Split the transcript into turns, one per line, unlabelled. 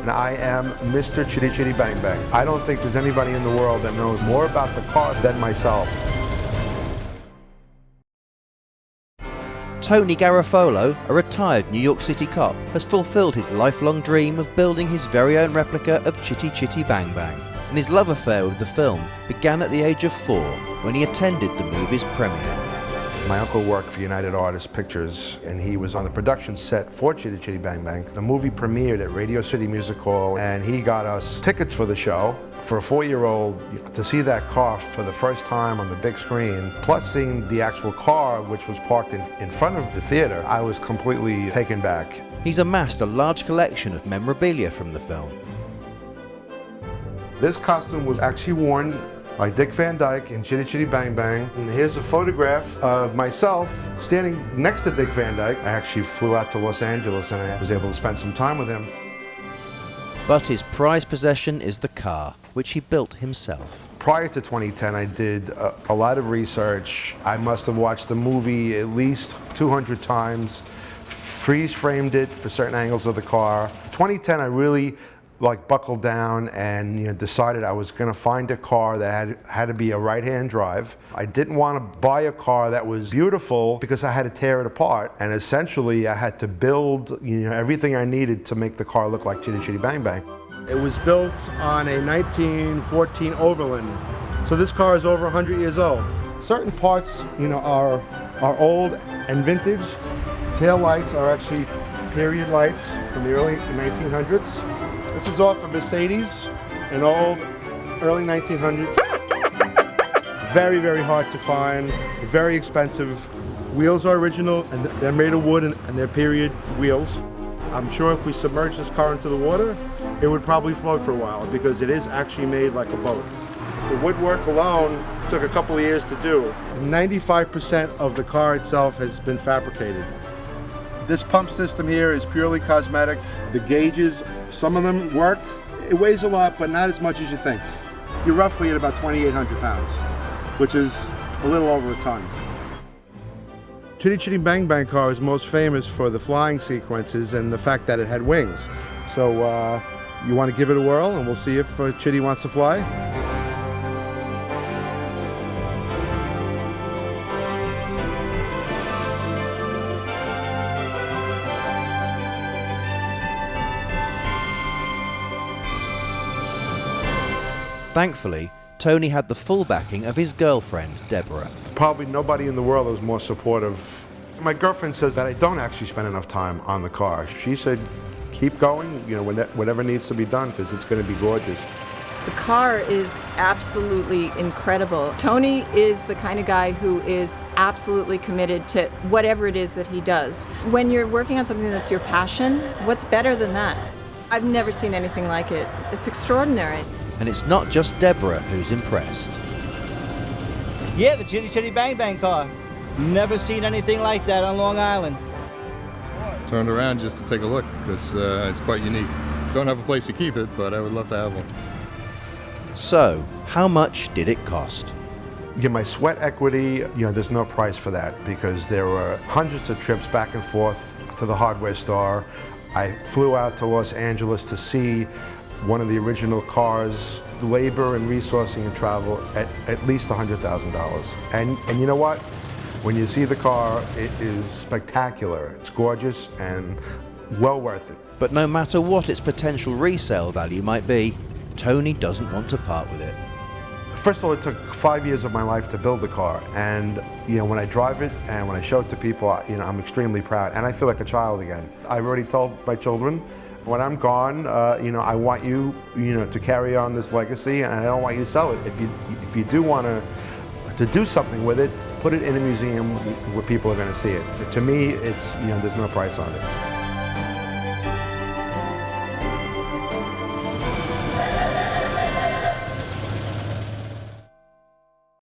and I am Mr. Chitty Chitty Bang Bang. I don't think there's anybody in the world that knows more about the cars than myself.
Tony Garofalo, a retired New York City cop, has fulfilled his lifelong dream of building his very own replica of Chitty Chitty Bang Bang, and his love affair with the film began at the age of 4 when he attended the movie's premiere.
My uncle worked for United Artists Pictures, and he was on the production set for Chitty Chitty Bang Bang. The movie premiered at Radio City Music Hall, and he got us tickets for the show. For a 4-year-old, to see that car for the first time on the big screen, plus seeing the actual car, which was parked in front of the theater, I was completely taken back.
He's amassed a large collection of memorabilia from the film.
This costume was actually worn by Dick Van Dyke in Chitty Chitty Bang Bang. And here's a photograph of myself standing next to Dick Van Dyke. I actually flew out to Los Angeles and I was able to spend some time with him.
But his prized possession is the car, which he built himself.
Prior to 2010, I did a lot of research. I must have watched the movie at least 200 times, freeze-framed it for certain angles of the car. 2010, I really buckled down and decided I was going to find a car that had to be a right-hand drive. I didn't want to buy a car that was beautiful because I had to tear it apart, and essentially I had to build everything I needed to make the car look like Chitty Chitty Bang Bang. It was built on a 1914 Overland, so this car is over 100 years old. Certain parts are old and vintage. Tail lights are actually period lights from the early 1900s. This is off a Mercedes, an old, early 1900s. Very, very hard to find, very expensive. Wheels are original, and they're made of wood, and they're period wheels. I'm sure if we submerge this car into the water, it would probably float for a while, because it is actually made like a boat. The woodwork alone took a couple of years to do. 95% of the car itself has been fabricated. This pump system here is purely cosmetic. The gauges, some of them work. It weighs a lot, but not as much as you think. You're roughly at about 2,800 pounds, which is a little over a ton. Chitty Chitty Bang Bang car is most famous for the flying sequences and the fact that it had wings. So you want to give it a whirl, and we'll see if Chitty wants to fly?
Thankfully, Tony had the full backing of his girlfriend, Deborah.
There's probably nobody in the world that was more supportive. My girlfriend says that I don't actually spend enough time on the car. She said, keep going, whatever needs to be done, because it's going to be gorgeous.
The car is absolutely incredible. Tony is the kind of guy who is absolutely committed to whatever it is that he does. When you're working on something that's your passion, what's better than that? I've never seen anything like it. It's extraordinary.
And it's not just Deborah who's impressed.
Yeah, the Chitty Chitty Bang Bang car. Never seen anything like that on Long Island.
Turned around just to take a look because it's quite unique. Don't have a place to keep it, but I would love to have one.
So, how much did it cost?
My sweat equity, there's no price for that, because there were hundreds of trips back and forth to the hardware store. I flew out to Los Angeles to see one of the original cars, labor and resourcing and travel at least $100,000. And you know what? When you see the car, it is spectacular. It's gorgeous and well worth it.
But no matter what its potential resale value might be, Tony doesn't want to part with it.
First of all, it took 5 years of my life to build the car, and when I drive it and when I show it to people, I'm extremely proud, and I feel like a child again. I've already told my children, when I'm gone, I want you, to carry on this legacy, and I don't want you to sell it. If you do want to do something with it, put it in a museum where people are going to see it. To me, it's there's no price on it.